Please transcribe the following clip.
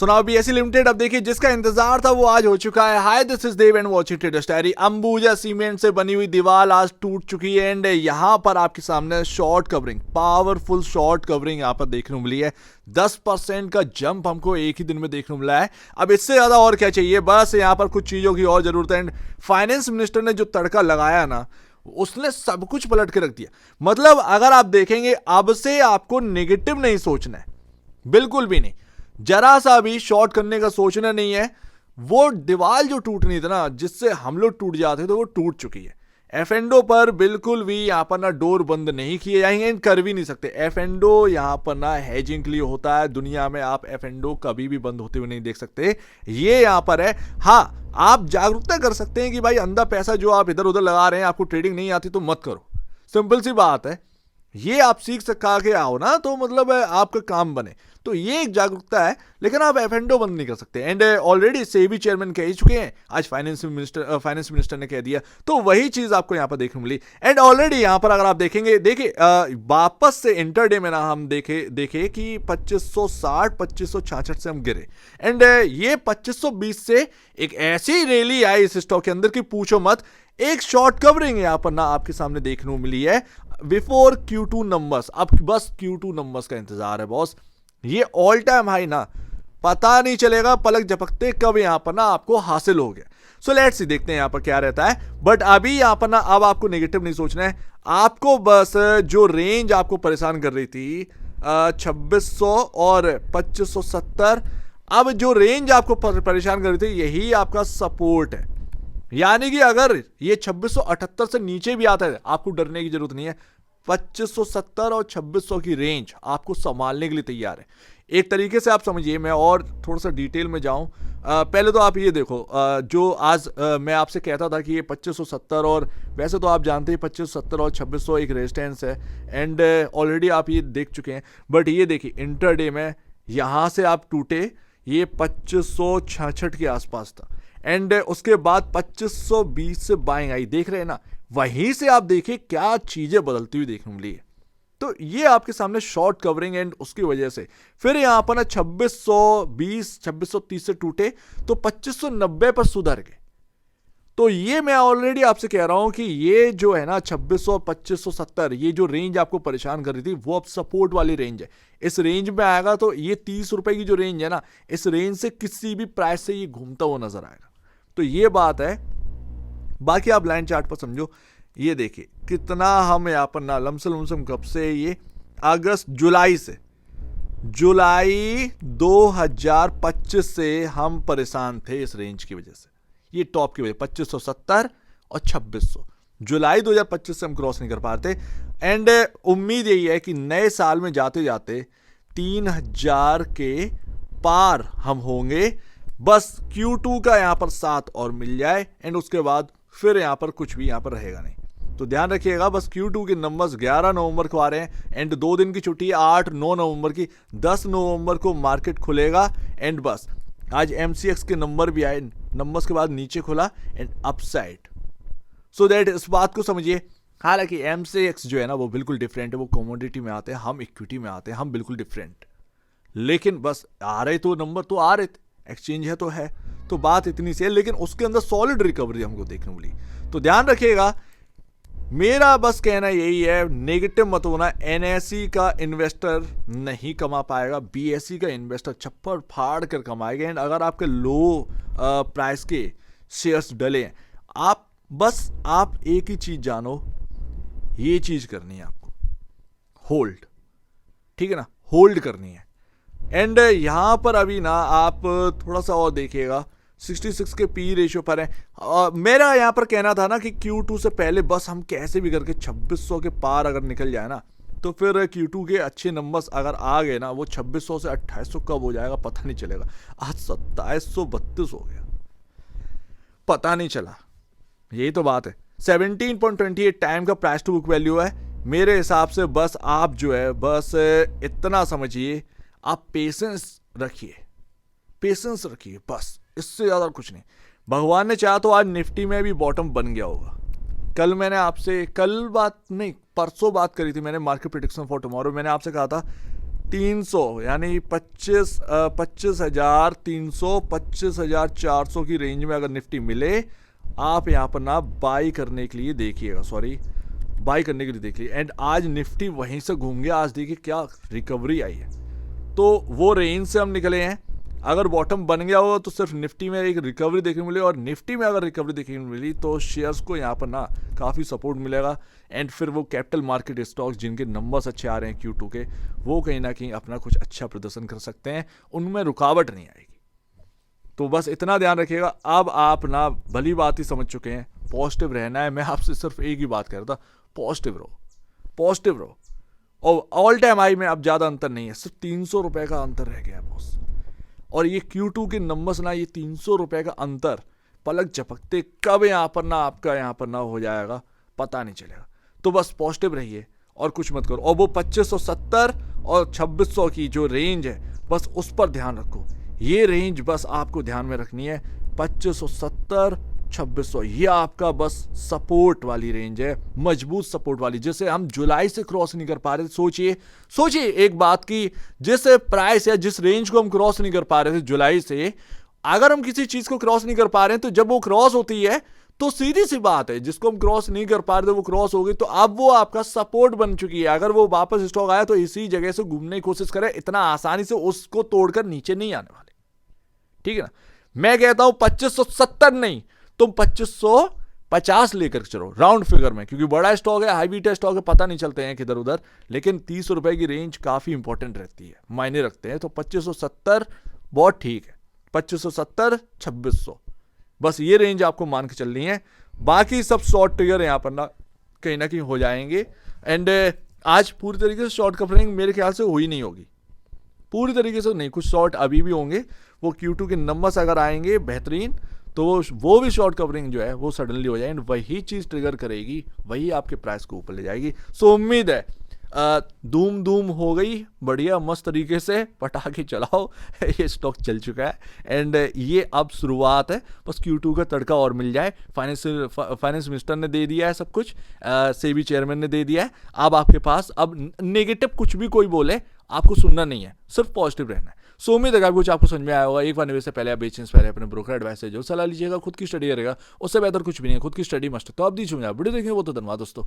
सुनाओ BSE limited अब देखिए जिसका इंतजार था वो आज हो चुका है। Hi this is Dev and watching traders diary. Ambuja cement से बनी हुई दीवार आज टूट चुकी है एंड यहां पर आपके सामने short covering, powerful short covering यहां पर देखने को मिली है। 10% का जंप हमको एक ही दिन में देखने को मिला है। अब इससे ज्यादा और क्या चाहिए, बस यहां पर कुछ चीजों की और जरूरत है। एंड फाइनेंस मिनिस्टर ने जो तड़का लगाया ना, उसने सब कुछ पलट के रख दिया। मतलब अगर आप देखेंगे अब से आपको नेगेटिव नहीं सोचना है, बिल्कुल भी नहीं, जरा सा भी शॉर्ट करने का सोचना नहीं है। वो दीवार जो टूटनी थी ना, जिससे हम लोग टूट जाते तो वो टूट चुकी है। एफएनडो पर बिल्कुल भी यहां पर ना डोर बंद नहीं किए जाएंगे, कर भी नहीं सकते। एफएनडो यहां पर ना हेजिंग के लिए होता है। दुनिया में आप एफएनडो कभी भी बंद होते हुए नहीं देख सकते। ये यहां पर है। हाँ, आप जागरूकता कर सकते हैं कि भाई अंधा पैसा जो आप इधर उधर लगा रहे हैं, आपको ट्रेडिंग नहीं आती तो मत करो, सिंपल सी बात है। ये आप सीख सका के आओ ना, तो मतलब आपका काम बने, तो ये एक जागरूकता है। लेकिन आप एफएनडो बंद नहीं कर सकते। एंड ऑलरेडी सेबी चेयरमैन कह ही चुके हैं, आज फाइनेंस मिनिस्टर ने कह दिया, तो वही चीज आपको यहां पर देखने मिली। एंड ऑलरेडी यहां पर अगर आप देखेंगे, देखिए वापस से इंटरडे में ना हम देखे कि 2560 2566 से हम गिरे। एंड ये 2520 से एक ऐसी रैली आई इस स्टॉक के अंदर की पूछो मत। एक शॉर्ट कवरिंग यहां पर ना आपके सामने देखने को मिली है बिफोर Q2 नंबर्स। अब बस Q2 नंबर्स का इंतजार है बॉस। ये ऑल टाइम हाई ना, पता नहीं चलेगा पलक झपकते कब यहां पर ना आपको हासिल हो गया। सो लेट्स सी, देखते हैं यहां पर क्या रहता है। बट अभी यहां पर ना अब आपको नेगेटिव नहीं सोचना है। आपको बस जो रेंज आपको परेशान कर रही थी 2600 और 2570, अब जो रेंज आपको परेशान कर रही थी यही आपका सपोर्ट है। यानी कि अगर ये 2678 से नीचे भी आता है, आपको डरने की जरूरत नहीं है। 2570 और 2600 की रेंज आपको संभालने के लिए तैयार है। एक तरीके से आप समझिए, मैं और थोड़ा सा डिटेल में जाऊं, पहले तो आप ये देखो, जो आज मैं आपसे कहता था कि ये 2570, और वैसे तो आप जानते हैं 2570 और 2600 एक रेजिस्टेंस है। एंड ऑलरेडी आप ये देख चुके हैं। बट ये देखिए इंटरडे में यहां से आप टूटे, ये 2566 के आसपास था। एंड उसके बाद 2520 से बाइंग आई, देख रहे हैं ना। वहीं से आप देखिए क्या चीजें बदलती हुई देखने मिली है। तो ये आपके सामने शॉर्ट कवरिंग एंड उसकी वजह से फिर यहां पर ना 2620 2630 से टूटे तो 2590 पर सुधर गए। तो ये मैं ऑलरेडी आपसे कह रहा हूं कि ये जो है ना 2600 और 2570, ये जो रेंज आपको परेशान कर रही थी वो अब सपोर्ट वाली रेंज है। इस रेंज में आएगा तो ये 30 रुपए की जो रेंज है ना, इस रेंज से किसी भी प्राइस से ये घूमता हुआ नजर आएगा। तो ये बात है। बाकी आप लाइन चार्ट पर समझो, ये देखिए कितना हम यहां पर ना लमसम कब से, ये अगस्त जुलाई 2025 से हम परेशान थे इस रेंज की वजह से। ये टॉप की वजह 2570 और 2600 जुलाई 2025 से हम क्रॉस नहीं कर पाते। एंड उम्मीद यही है कि नए साल में जाते जाते 3000 के पार हम होंगे। बस Q2 का यहां पर साथ और मिल जाए एंड उसके बाद फिर यहां पर कुछ भी यहां पर रहेगा नहीं। तो ध्यान रखिएगा, बस Q2 के नंबर्स 11 नवंबर को आ रहे हैं एंड 2 दिन की छुट्टी है, 8-9 नवंबर की। 10 नवंबर को मार्केट खुलेगा एंड बस आज MCX के नंबर भी आए, नंबर्स के बाद नीचे खुला एंड अपसाइड। सो दैट इस बात को समझिए। हालांकि MCX जो है ना वो बिल्कुल डिफरेंट है, वो कमोडिटी में आते हैं, हम इक्विटी में आते हैं, हम बिल्कुल डिफरेंट। लेकिन बस आ रहे तो नंबर तो आ रहे थे, एक्सचेंज है तो है, तो बात इतनी सी है। लेकिन उसके अंदर सॉलिड रिकवरी हमको देखने मिली। तो ध्यान रखिएगा, मेरा बस कहना यही है, नेगेटिव मत होना। NSE का इन्वेस्टर नहीं कमा पाएगा, BSE का इन्वेस्टर छप्पर फाड़ कर कमाएगा। एंड अगर आपके लो प्राइस के शेयर्स डले हैं, आप एक ही चीज जानो, ये चीज करनी है आपको, होल्ड। ठीक है ना, होल्ड करनी है। एंड यहां पर अभी ना आप थोड़ा सा और देखिएगा, 66 के पी रेशियो पर है। मेरा यहां पर कहना था ना कि Q2 से पहले बस हम कैसे भी करके 2600 के पार अगर निकल जाए ना, तो फिर Q2 के अच्छे नंबर्स अगर आ गए ना, वो 2600 से 2800 कब हो जाएगा पता नहीं चलेगा। आज 2732 हो गया, पता नहीं चला। यही तो बात है। 17.28 टाइम का प्राइस टू बुक वैल्यू है मेरे हिसाब से। बस आप जो है बस इतना समझिए, आप पेशेंस रखिए बस, इससे ज्यादा कुछ नहीं। भगवान ने चाहा तो आज निफ्टी में भी बॉटम बन गया होगा। कल मैंने आपसे परसों बात करी थी मैंने, मार्केट प्रेडिक्शन फॉर टुमारो। मैंने आपसे कहा था 300 यानी 25,300 25,400 की रेंज में अगर निफ्टी मिले, आप यहाँ पर ना बाई करने के लिए देखिएगा, बाई करने के लिए देखिए। एंड आज निफ्टी वहीं से घूम गया, आज देखिए क्या रिकवरी आई है। तो वो रेंज से हम निकले हैं, अगर बॉटम बन गया हो तो सिर्फ निफ्टी में एक रिकवरी देखने को मिली, और निफ्टी में अगर रिकवरी देखने को मिली तो शेयर्स को यहाँ पर ना काफ़ी सपोर्ट मिलेगा। एंड फिर वो कैपिटल मार्केट स्टॉक्स जिनके नंबर्स अच्छे आ रहे हैं Q2 के, वो कहीं ना कहीं अपना कुछ अच्छा प्रदर्शन कर सकते हैं, उनमें रुकावट नहीं आएगी। तो बस इतना ध्यान रखिएगा। अब आप ना भली बात ही समझ चुके हैं, पॉजिटिव रहना है। मैं आपसे सिर्फ एक ही बात कर रहा था, पॉजिटिव रहो। और ऑल टाइम हाई में अब ज़्यादा अंतर नहीं है, सिर्फ 300 रुपये का अंतर रह गया है बॉस। और ये Q2 के नंबर्स ना, ये 300 रुपये का अंतर पलक झपकते कब यहाँ पर ना आपका यहाँ पर ना हो जाएगा, पता नहीं चलेगा। तो बस पॉजिटिव रहिए और कुछ मत करो। और वो 2570 और 2600 की जो रेंज है, बस उस पर ध्यान रखो। ये रेंज बस आपको ध्यान में रखनी है, 2570 2600, ये आपका बस सपोर्ट वाली रेंज है, मजबूत सपोर्ट वाली, जिसे हम जुलाई से क्रॉस नहीं कर पा रहे थे। सोचिए एक बात की, जिस प्राइस या जिस रेंज को हम क्रॉस नहीं कर पा रहे थे जुलाई से, अगर हम किसी चीज को क्रॉस नहीं कर पा रहे हैं तो जब वो क्रॉस होती है तो सीधी सी बात है, जिसको हम क्रॉस नहीं कर पा रहे थे वो क्रॉस हो गई, तो अब वो आपका सपोर्ट बन चुकी है। अगर वो वापस स्टॉक आया तो इसी जगह से घूमने की कोशिश करें, इतना आसानी से उसको तोड़कर नीचे नहीं आने वाले, ठीक है ना। मैं कहता हूं 2570 नहीं, तुम 2550 लेकर चलो राउंड फिगर में, क्योंकि बड़ा स्टॉक है, हाई बीटा स्टॉक है, पता नहीं चलते हैं किधर उधर, लेकिन 30 रुपए की रेंज काफी इंपॉर्टेंट रहती है, मायने रखते हैं। तो 2570 बहुत ठीक है, 2570 2600, बस ये रेंज आपको मान के चलनी है। बाकी सब शॉर्ट ट्रिगर यहाँ पर ना कहीं हो जाएंगे। एंड आज पूरी तरीके से शॉर्ट कवरिंग मेरे ख्याल से हुई नहीं होगी, पूरी तरीके से नहीं, कुछ शॉर्ट अभी भी होंगे। वो Q2 के नंबर्स अगर आएंगे बेहतरीन, तो वो भी शॉर्ट कवरिंग जो है वो सडनली हो जाए, एंड वही चीज़ ट्रिगर करेगी, वही आपके प्राइस को ऊपर ले जाएगी। सो उम्मीद है धूम हो गई, बढ़िया मस्त तरीके से पटाखे चलाओ। ये स्टॉक चल चुका है, एंड ये अब शुरुआत है, बस Q2 का तड़का और मिल जाए। फाइनेंस मिनिस्टर ने दे दिया है सब कुछ, सेबी चेयरमैन ने दे दिया है। अब आपके पास अब नेगेटिव कुछ भी कोई बोले आपको सुनना नहीं है, सिर्फ पॉजिटिव रहना है। सो उम्मीद है कुछ आपको समझ में आया होगा। एक बार निवेश से पहले, आप बेचने से पहले अपने ब्रोकर एडवाइस से जो सलाह लीजिएगा, खुद की स्टडी करेगा, उससे बेहतर कुछ भी नहीं है, खुद की स्टडी मस्ट। तो आप दीजिए वीडियो देखिए, वो तो धन्यवाद दोस्तों।